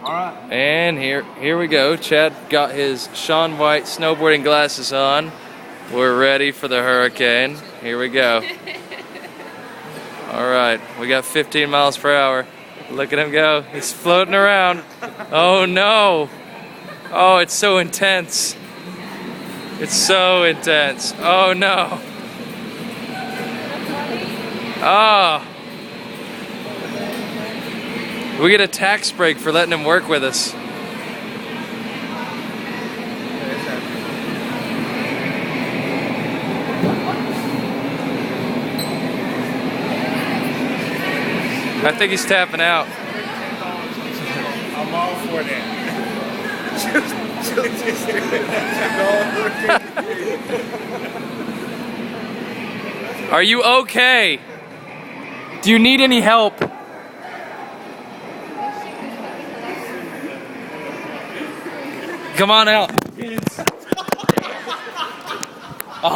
All right. And here we go. Chad got his Shaun White snowboarding glasses on. We're ready for the hurricane. Here we go. All right, we got 15 miles per hour. Look at him go. He's floating around. Oh no. Oh, it's so intense. It's so intense. Oh no. Oh. We get a tax break for letting him work with us. I think he's tapping out. I'm all for that. Are you okay? Do you need any help? Come on out.